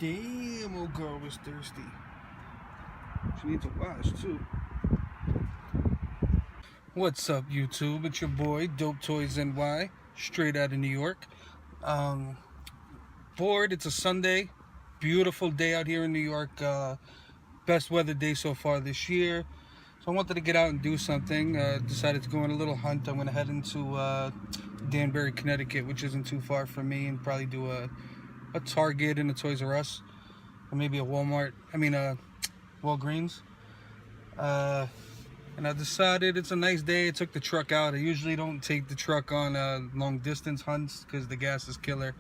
Damn, old girl was thirsty. She needs a wash too. What's up, YouTube? It's your boy, Dope Toys NY, straight out of New York. Bored. It's a Sunday. Beautiful day out here in New York. Best weather day so far this year. So I wanted to get out and do something. Decided to go on a little hunt. I'm going to head into Danbury, Connecticut, which isn't too far from me, and probably do a Target and a Toys R Us, or maybe a Walmart. Walgreens. And I decided it's a nice day. I took the truck out. I usually don't take the truck on long distance hunts because the gas is killer.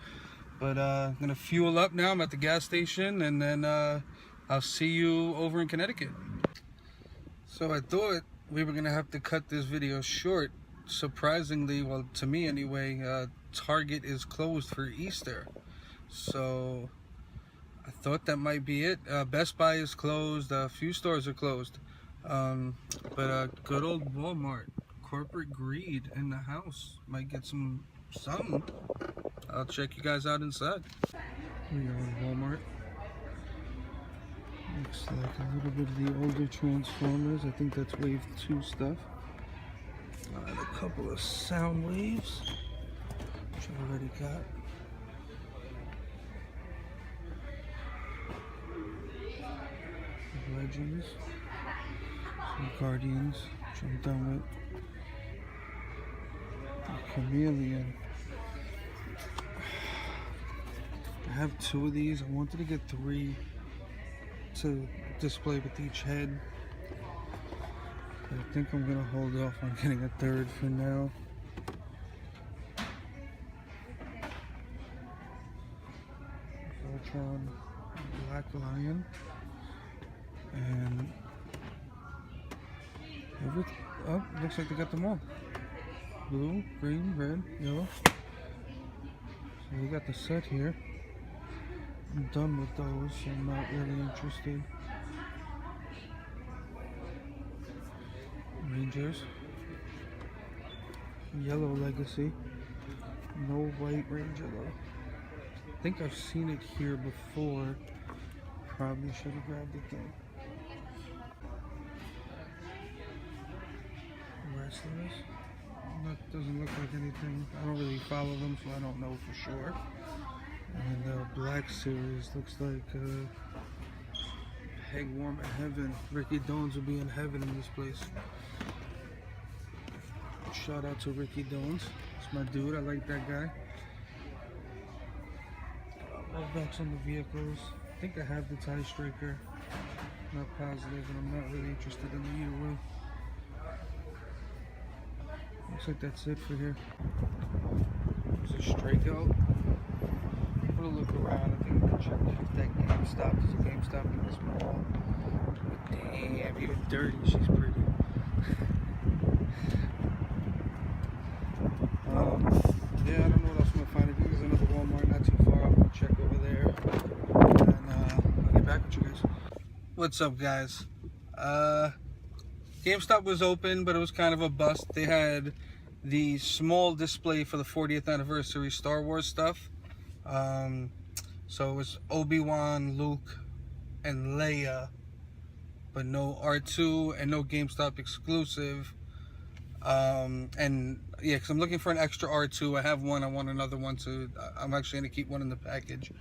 But I'm gonna fuel up now. I'm at the gas station, and then I'll see you over in Connecticut. So I thought we were gonna have to cut this video short. Surprisingly, well, to me anyway, Target is closed for Easter. So I thought that might be it. Best Buy is closed. A few stores are closed. But good old Walmart, corporate greed in the house. Might get something. I'll check you guys out inside. We are in Walmart. Looks like a little bit of the older Transformers. I think that's Wave 2 stuff. A couple of Sound Waves, which I've already got. Legends. Some Guardians, which I'm done with. The Chameleon. I have 2 of these. I wanted to get 3 to display with each head. But I think I'm gonna hold off on getting a 3rd for now. Voltron, Black Lion, and looks like they got them all. Blue, green, red, yellow. So we got the set here. I'm done with those, so I'm not really interested. Rangers. Yellow Legacy. No White Ranger though. I think I've seen it here before. Probably should have grabbed it though. Wrestlers. That doesn't look like anything. I don't really follow them, so I don't know for sure. And the Black Series looks like Peg Warm at Heaven. Ricky Dones will be in heaven in this place. Shout out to Ricky Dones. It's my dude. I like that guy. Love backs on the vehicles. I think I have the TIE Striker. Not positive, and I'm not really interested in the either way. Looks like that's it for here. There's a Strikeout. I'm gonna look around. I think I'm gonna check if that GameStop. There's a GameStop in this mall. Damn, even dirty, she's pretty. Yeah, I don't know what else I'm gonna find. I think there's another Walmart not too far. I'm gonna check over there, and I'll get back with you guys. What's up, guys? GameStop was open, but it was kind of a bust. They had the small display for the 40th anniversary Star Wars stuff. So it was Obi-Wan, Luke, and Leia, but no R2 and no GameStop exclusive. And yeah, because I'm looking for an extra R2. I have one. I want another one, so I'm actually going to keep one in the package.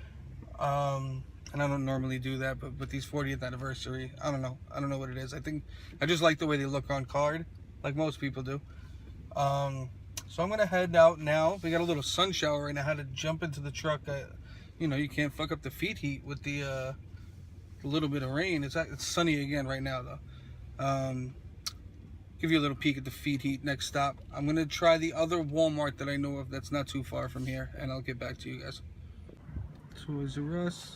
And I don't normally do that, but with these 40th anniversary, I don't know what it is. I just like the way they look on card, like most people do. So I'm gonna head out now. We got a little sun shower and I had to jump into the truck. You know, you can't fuck up the feet heat with the little bit of rain. It's sunny again right now though. Give you a little peek at the feet heat. Next stop, I'm gonna try the other Walmart that I know of that's not too far from here, and I'll get back to you guys. Toys R Us.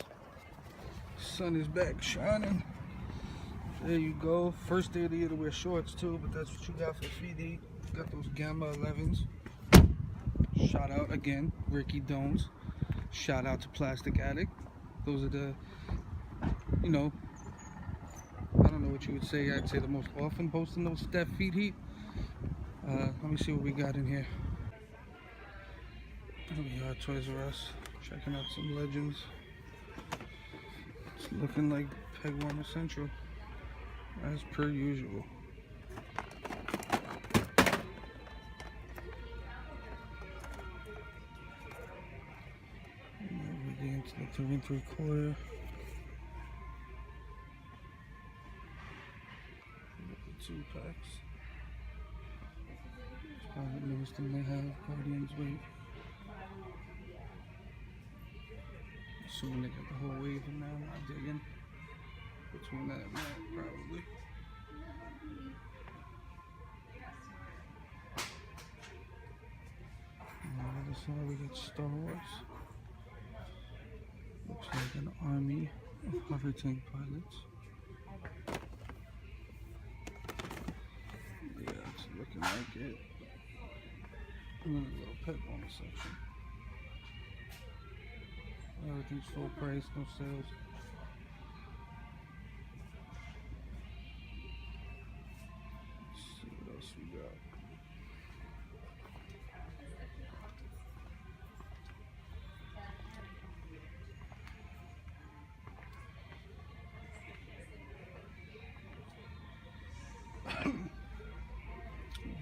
Sun is back shining. There you go. First day of the year to wear shorts too, but that's what you got for feet heat. Got those Gamma 11s. Shout out again, Ricky Dones. Shout out to Plastic Addict. Those are the, you know, I don't know what you would say. I'd say the most often posting those Steph feet heat. Let me see what we got in here. Here we are, Toys R Us. Checking out some Legends. It's looking like Peg Warmer Central, as per usual. Now we get into the 3 3/4. The 2 packs. It's probably the newest thing they have, Guardians Wave. Assuming they got the whole wave in now, not digging. Between that and that, probably. On the other side, we got Star Wars. Looks like an army of hover tank pilots. Yeah, it's looking like it. And then a little Pet Warmer section. Everything's full price, no sales. Let's see what else we got.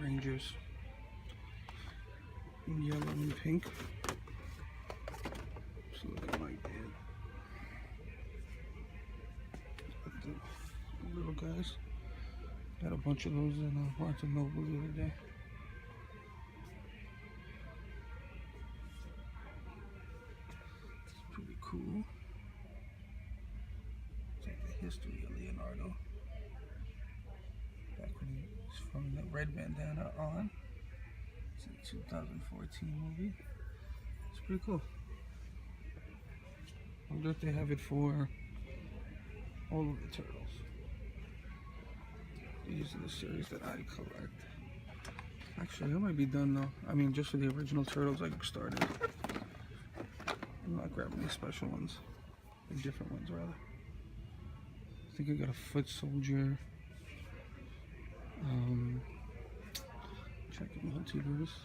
Rangers. In yellow and pink. It's looking like it. The little guys. Got a bunch of those in Barnes & Noble the other day. It's pretty cool. It's like the history of Leonardo. Back when he was from the red bandana on. It's a 2014 movie. It's pretty cool. I wonder if they have it for all of the turtles. These are the series that I collect. Actually, I might be done though. I mean, just for the original turtles I started. I'm not grabbing any special ones. The different ones, rather. I think I got a Foot Soldier. Checking Multiverse.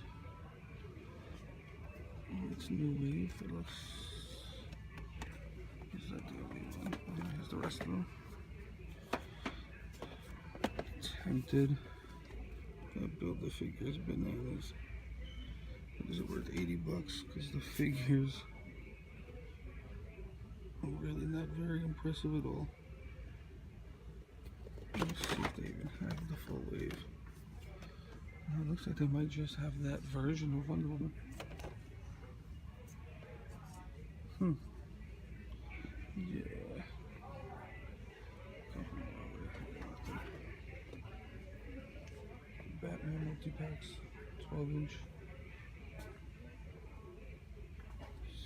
It's New Wave. It looks. Is that the only one? And then here's the rest of them. Tempted. Gotta build the figures. Bananas. Is it worth 80 bucks? Because the figures are really not very impressive at all. Let's see if they even have the full wave. It looks like they might just have that version of Wonder Woman. Yeah. Batman multi-packs, 12-inch.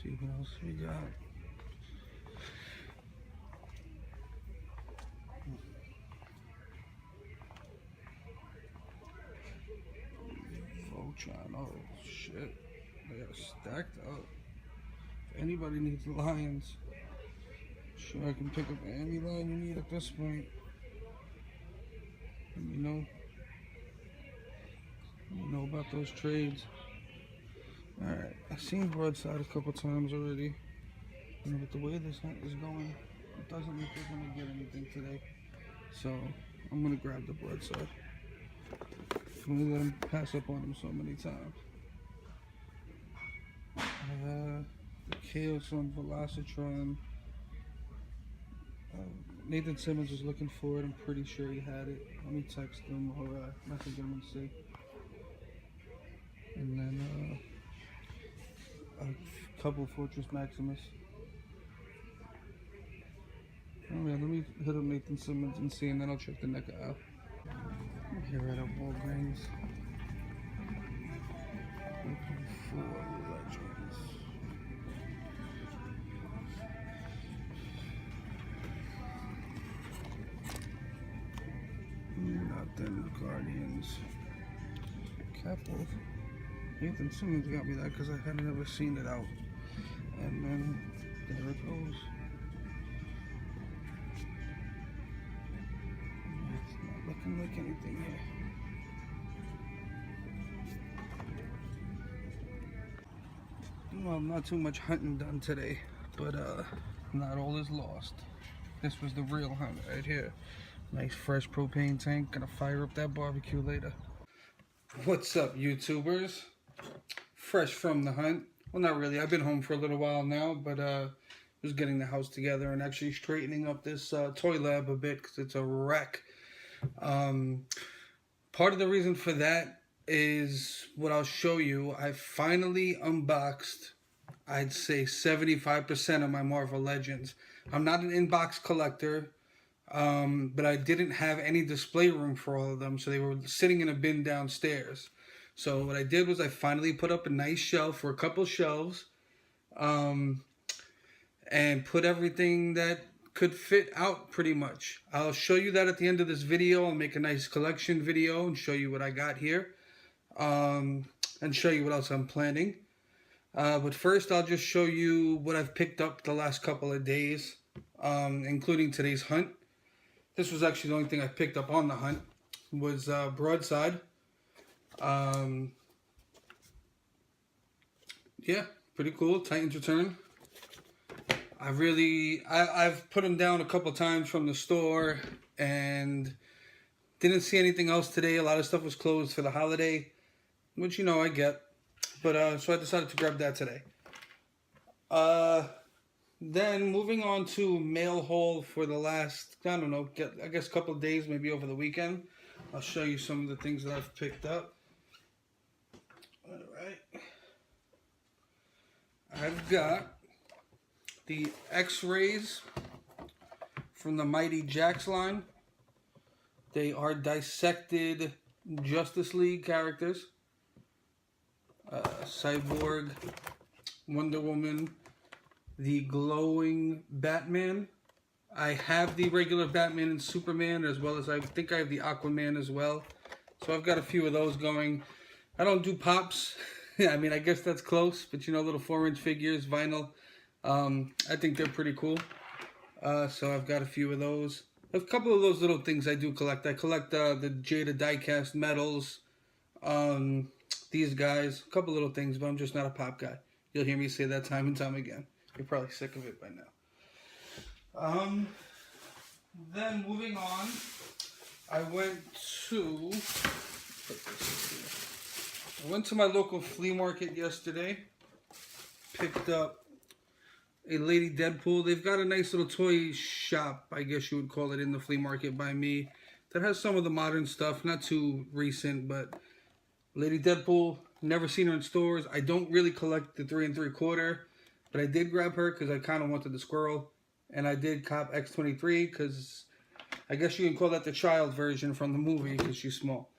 See what else we got. Oh shit, they are stacked up. If anybody needs lions, sure I can pick up any line you need at this point. And you know about those trades. Alright, I've seen Broadside a couple times already. And with the way this hunt is going, it doesn't look like we're gonna get anything today. So I'm gonna grab the Broadside. I'm gonna let him pass up on him so many times. The Chaos on Velocitron. Nathan Simmons was looking for it. I'm pretty sure he had it. Let me text him or message him and see. And then a couple Fortress Maximus. Alright, let me hit up Nathan Simmons and see, and then I'll check the NECA out. Here at Walgreens. Looking for Legends. Nothing. Guardians. Capwolf. Nathan Simmons got me that because I had never seen it out. And then there it goes. It's not looking like anything here. Well, not too much hunting done today, but not all is lost. This was the real hunt right here. Nice fresh propane tank. Gonna fire up that barbecue later. What's up, YouTubers? Fresh from the hunt. Well, not really. I've been home for a little while now, but just getting the house together and actually straightening up this toy lab a bit because it's a wreck. Part of the reason for that is what I'll show you. I finally unboxed, I'd say 75% of my Marvel Legends. I'm not an in-box collector, but I didn't have any display room for all of them, so they were sitting in a bin downstairs. So what I did was I finally put up a nice shelf for a couple shelves, and put everything that could fit out pretty much. I'll show you that at the end of this video. I'll make a nice collection video and show you what I got here, and show you what else I'm planning. But first I'll just show you what I've picked up the last couple of days, including today's hunt. This was actually the only thing I picked up on the hunt, was broadside. Yeah, pretty cool. Titans Return. I've put them down a couple times from the store and didn't see anything else today. A lot of stuff was closed for the holiday, which, you know, I get. But so I decided to grab that today. Then moving on to mail haul for the last, I don't know, I guess a couple of days, maybe over the weekend. I'll show you some of the things that I've picked up. All right. I've got the X-Rays from the Mighty Jax line. They are dissected Justice League characters. Cyborg, Wonder Woman, the glowing Batman. I have the regular Batman and Superman, as well as I think I have the Aquaman as well. So I've got a few of those going. I don't do pops. I mean, I guess that's close, but you know, little 4-inch figures, vinyl. I think they're pretty cool. So I've got a few of those. A couple of those little things I do collect. I collect the Jada diecast medals. These guys. A couple little things, but I'm just not a pop guy. You'll hear me say that time and time again. You're probably sick of it by now. Then moving on, I went to my local flea market yesterday. Picked up a Lady Deadpool. They've got a nice little toy shop, I guess you would call it, in the flea market by me, that has some of the modern stuff, not too recent, but Lady Deadpool, never seen her in stores. I don't really collect the 3 3/4, but I did grab her because I kind of wanted the squirrel, and I did cop X-23 because I guess you can call that the child version from the movie because she's small.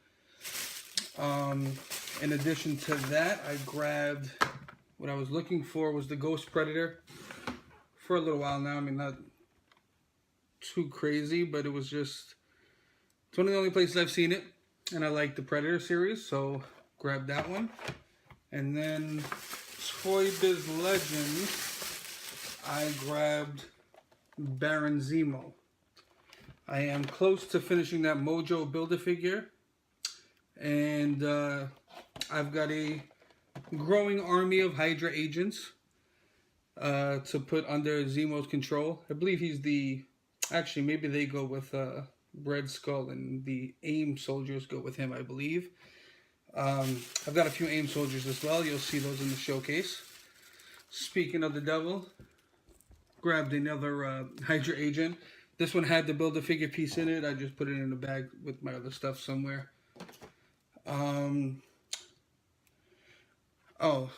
In addition to that, I grabbed, what I was looking for was the Ghost Predator for a little while now. I mean, not too crazy, but it was just, it's one of the only places I've seen it, and I like the Predator series, so grabbed that one. And then Toy Biz Legends, I grabbed Baron Zemo. I am close to finishing that Mojo Build-A-Figure, and I've got a growing army of Hydra agents to put under Zemo's control. I believe he's the, actually maybe they go with Red Skull and the AIM soldiers go with him, I believe. I've got a few AIM soldiers as well. You'll see those in the showcase. Speaking of the devil, grabbed another Hydra agent. This one had the Build-A-Figure piece in it. I just put it in a bag with my other stuff somewhere. Oh,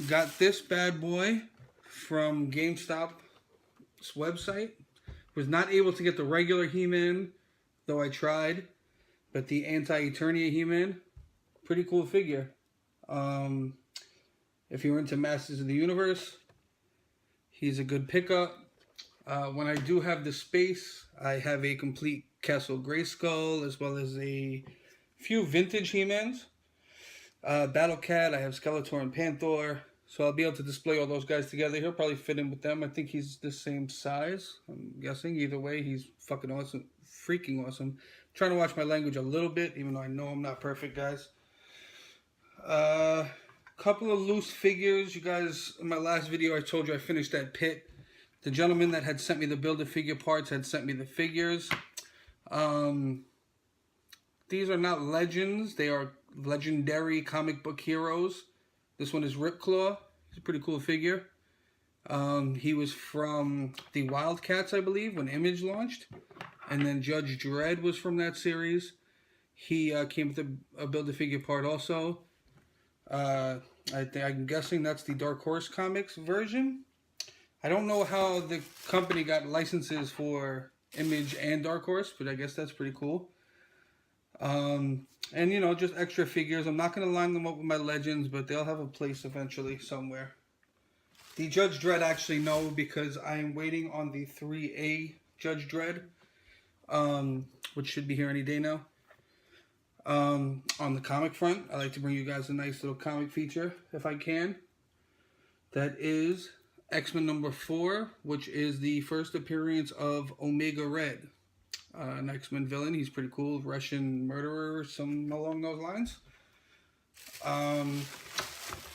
got this bad boy from GameStop's website. Was not able to get the regular He-Man, though I tried. But the Anti-Eternia He-Man, pretty cool figure. If you're into Masters of the Universe, he's a good pickup. When I do have the space, I have a complete Castle Grayskull, as well as a few vintage He-Mans. Battle Cat, I have Skeletor and Panther, so I'll be able to display all those guys together. He'll probably fit in with them. I think he's the same size, I'm guessing. Either way, he's fucking awesome, freaking awesome. I'm trying to watch my language a little bit, even though I know I'm not perfect, guys. Couple of loose figures. You guys, in my last video, I told you I finished that pit. The gentleman that had sent me the Build-A-Figure parts had sent me the figures. These are not legends. They are legendary comic book heroes. This one is Ripclaw. He's a pretty cool figure. He was from the Wildcats, I believe, when Image launched. And then Judge Dredd was from that series. He came with a Build-A-Figure part also. I'm guessing that's the Dark Horse Comics version. I don't know how the company got licenses for Image and Dark Horse, but I guess that's pretty cool. And, you know, just extra figures. I'm not going to line them up with my Legends, but they'll have a place eventually somewhere. The Judge Dredd, actually, no, because I am waiting on the 3A Judge Dredd, which should be here any day now. On the comic front, I like to bring you guys a nice little comic feature, if I can. That is X-Men number 4, which is the first appearance of Omega Red. An X-Men villain. He's pretty cool. Russian murderer, some along those lines.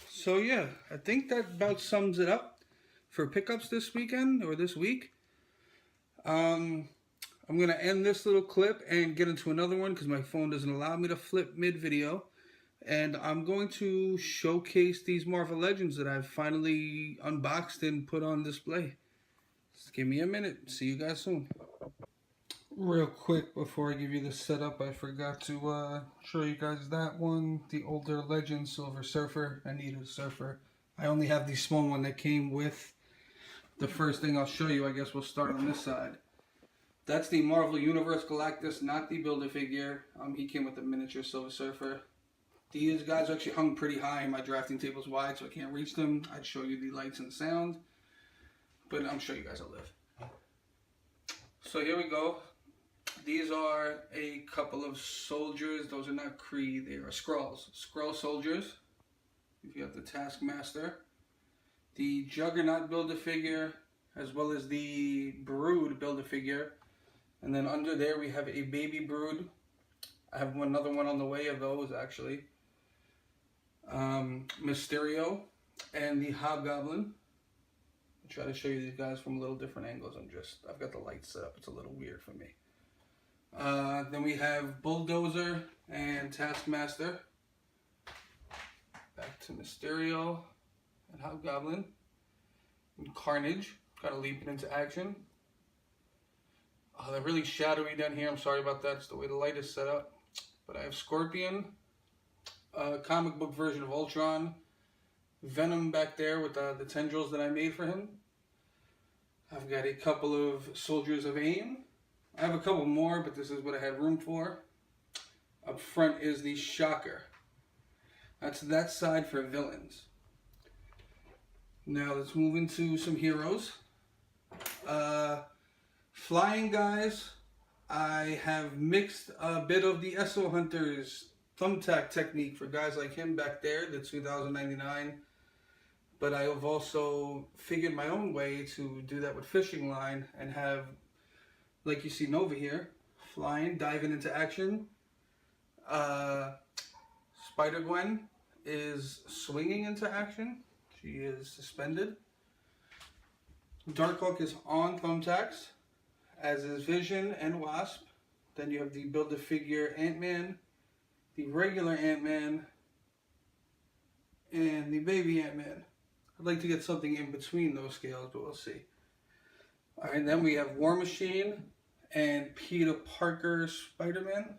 So yeah, I think that about sums it up for pickups this weekend or this week. I'm going to end this little clip and get into another one because my phone doesn't allow me to flip mid-video. And I'm going to showcase these Marvel Legends that I've finally unboxed and put on display. Just give me a minute. See you guys soon. Real quick before I give you the setup, I forgot to show you guys that one. The older Legend Silver Surfer. I need a Surfer. I only have the small one that came with the first thing I'll show you. I guess we'll start on this side. That's the Marvel Universe Galactus, not the Build-A-Figure. He came with the miniature Silver Surfer. These guys are actually hung pretty high. My drafting table's wide, so I can't reach them. I'd show you the lights and sound, but I'm sure you guys will live. So here we go. These are a couple of soldiers. Those are not Kree. They are Skrulls. Skrull soldiers. You got the Taskmaster. The Juggernaut Build-A-Figure, as well as the Brood Build-A-Figure. And then under there we have a Baby Brood. I have another one on the way of those, actually. Mysterio and the Hobgoblin. I'll try to show you these guys from a little different angles. I've got the lights set up. It's a little weird for me. Then we have Bulldozer and Taskmaster. Back to Mysterio and Hobgoblin. And Carnage. Gotta leap it into action. Oh, they're really shadowy down here. I'm sorry about that. It's the way the light is set up. But I have Scorpion. Comic book version of Ultron. Venom back there with the tendrils that I made for him. I've got a couple of Soldiers of AIM. I have a couple more, but this is what I had room for. Up front is the Shocker. That's that side for villains. Now let's move into some heroes. Flying guys, I have mixed a bit of the Eso Hunters Thumbtack technique for guys like him back there, the 2099. But I have also figured my own way to do that with fishing line and have, like you see Nova here, flying, diving into action. Spider-Gwen is swinging into action. She is suspended. Darkhawk is on thumbtacks, as is Vision and Wasp. Then you have the Build-A-Figure Ant-Man, the regular Ant-Man, and the baby Ant-Man. I'd like to get something in between those scales, but we'll see. Alright, then we have War Machine and Peter Parker Spider-Man.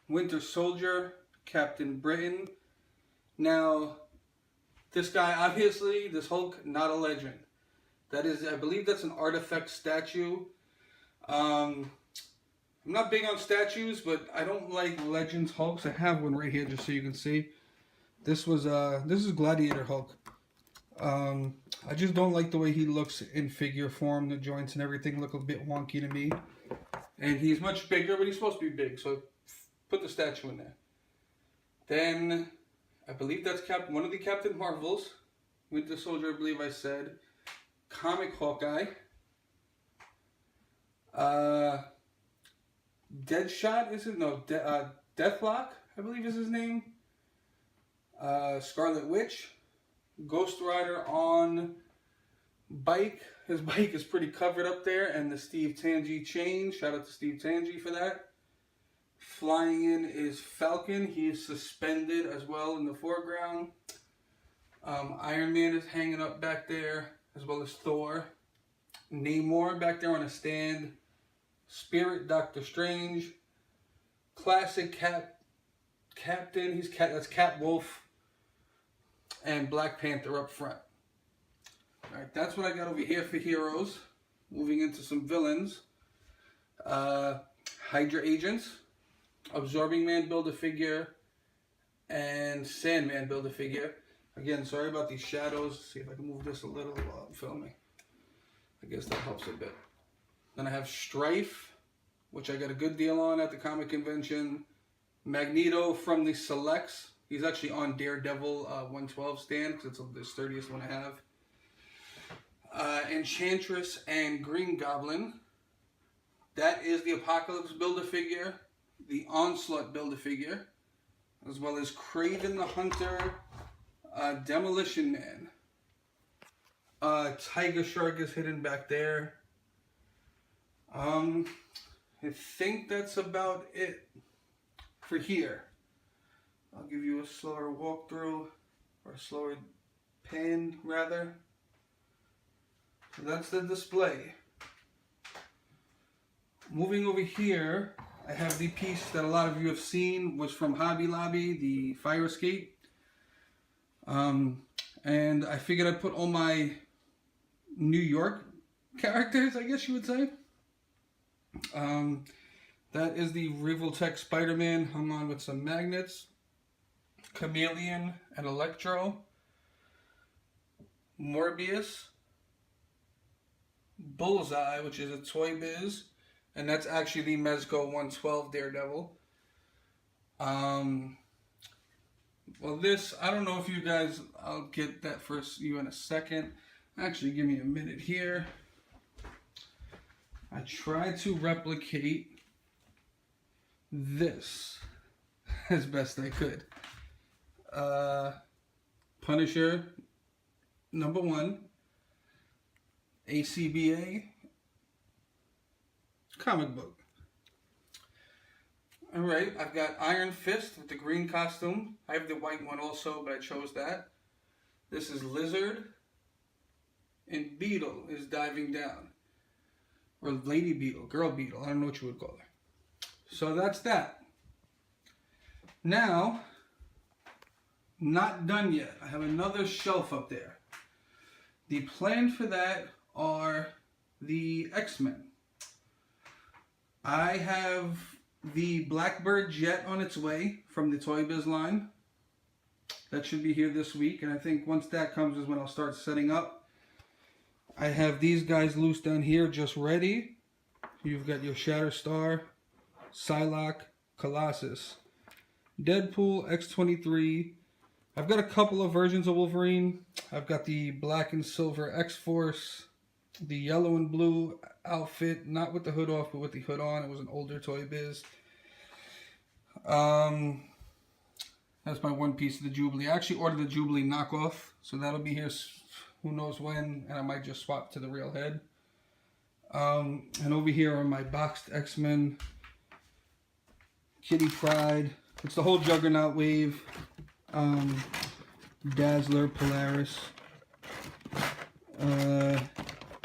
Winter Soldier, Captain Britain. Now, this guy, obviously, this Hulk, not a legend. That is, I believe that's an artifact statue. I'm not big on statues, but I don't like Legends Hulks. I have one right here just so you can see. This is Gladiator Hulk. I just don't like the way he looks in figure form. The joints and everything look a bit wonky to me. And he's much bigger, but he's supposed to be big, so put the statue in there. Then, I believe that's one of the Captain Marvels. Winter Soldier, I believe I said. Comic Hawkeye. Deadshot, is it? No, Deathlock, I believe is his name. Scarlet Witch. Ghost Rider on bike. His bike is pretty covered up there, and the Steve Tangi chain. Shout out to Steve Tangi for that. Flying in is Falcon. He is suspended as well in the foreground. Iron Man is hanging up back there, as well as Thor. Namor back there on a stand. Spirit, Doctor Strange. Classic Captain. That's Cat Wolf. And Black Panther up front. Alright, that's what I got over here for heroes. Moving into some villains. Hydra Agents. Absorbing Man Build-A-Figure. And Sandman Build-A-Figure. Again, sorry about these shadows. See if I can move this a little while I'm filming. I guess that helps a bit. Then I have Strife, which I got a good deal on at the comic convention. Magneto from the Selects. He's actually on Daredevil 112 stand because it's the sturdiest one I have. Enchantress and Green Goblin. That is the Apocalypse Build-A-Figure. The Onslaught Build-A-Figure. As well as Kraven the Hunter. Demolition Man. Tiger Shark is hidden back there. I think that's about it for here. I'll give you a slower walkthrough, or a slower pan rather. So that's the display. Moving over here, I have the piece that a lot of you have seen, was from Hobby Lobby, the fire escape. And I figured I'd put all my New York characters, I guess you would say. That is the Revoltech Spider-Man hung on with some magnets. Chameleon and Electro. Morbius. Bullseye, which is a Toy Biz. And that's actually the Mezco 112 Daredevil. Well, this, I don't know if you guys, I'll get that for you in a second. Actually, give me a minute here. I tried to replicate this as best I could. Punisher, #1. ACBA. Comic book. Alright, I've got Iron Fist with the green costume. I have the white one also, but I chose that. This is Lizard. And Beetle is diving down. Or Lady Beetle, Girl Beetle, I don't know what you would call her. So that's that. Now, not done yet. I have another shelf up there. The plan for that are the X-Men. I have the Blackbird Jet on its way from the Toy Biz line. That should be here this week, and I think once that comes is when I'll start setting up. I have these guys loose down here just ready. You've got your Shatterstar, Psylocke, Colossus, Deadpool, X-23. I've got a couple of versions of Wolverine. I've got the black and silver X-Force, the yellow and blue outfit, not with the hood off, but with the hood on. It was an older Toy Biz. That's my one piece of the Jubilee. I actually ordered the Jubilee knockoff, so that'll be here who knows when, and I might just swap to the real head. And over here are my boxed X-Men, Kitty Pryde. It's the whole Juggernaut wave. Dazzler, Polaris.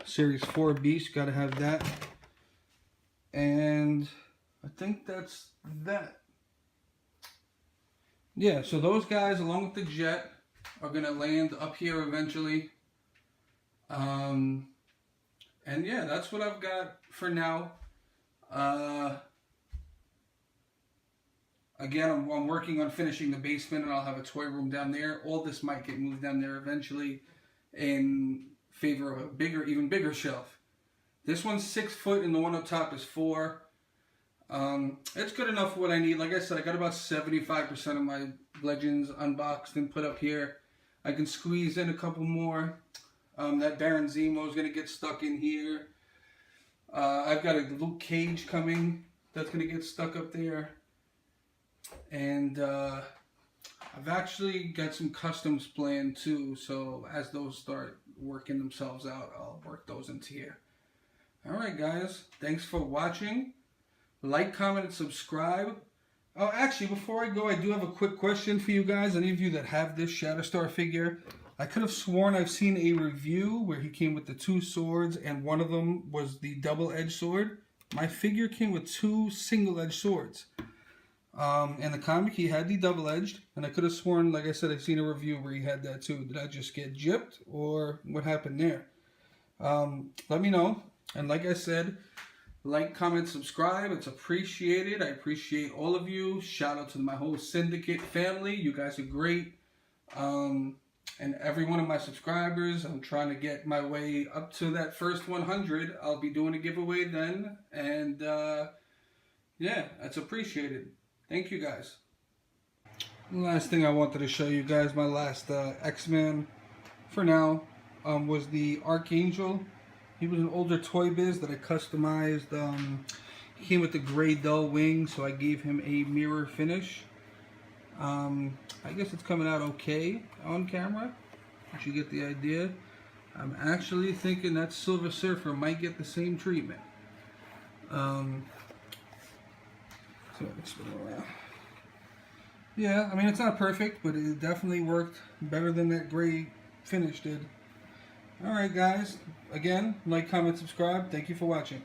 Series 4 Beast, gotta have that. And I think that's that. Yeah, so those guys, along with the Jet, are gonna land up here eventually. And yeah, that's what I've got for now. Again, I'm working on finishing the basement, and I'll have a toy room down there. All this might get moved down there eventually in favor of a bigger, even bigger shelf. This one's 6 foot, and the one up top is 4. It's good enough for what I need. Like I said, I got about 75% of my Legends unboxed and put up here. I can squeeze in a couple more. That Baron Zemo is going to get stuck in here. I've got a Luke Cage coming that's going to get stuck up there. And I've actually got some customs planned too, so as those start working themselves out, I'll work those into here. Alright guys, thanks for watching. Like, comment, and subscribe. Oh, actually, before I go, I do have a quick question for you guys. Any of you that have this Shatterstar figure, I could have sworn I've seen a review where he came with the 2 swords and one of them was the double-edged sword. My figure came with 2 single-edged swords. In the comic, he had the double-edged, and I could have sworn, like I said, I've seen a review where he had that too. Did I just get gypped, or what happened there? Let me know. And like I said, like, comment, subscribe. It's appreciated. I appreciate all of you. Shout out to my whole syndicate family. You guys are great. And every one of my subscribers, I'm trying to get my way up to that first 100. I'll be doing a giveaway then. And yeah, that's appreciated. Thank you guys. Last thing I wanted to show you guys, my last X-Man for now, was the Archangel. He was an older Toy Biz that I customized. He came with the gray dull wing, so I gave him a mirror finish. I guess it's coming out okay on camera, but you get the idea. I'm actually thinking that Silver Surfer might get the same treatment. So let's spin it around. Yeah, I mean, it's not perfect, but it definitely worked better than that gray finish did. Alright guys, again, like, comment, subscribe. Thank you for watching.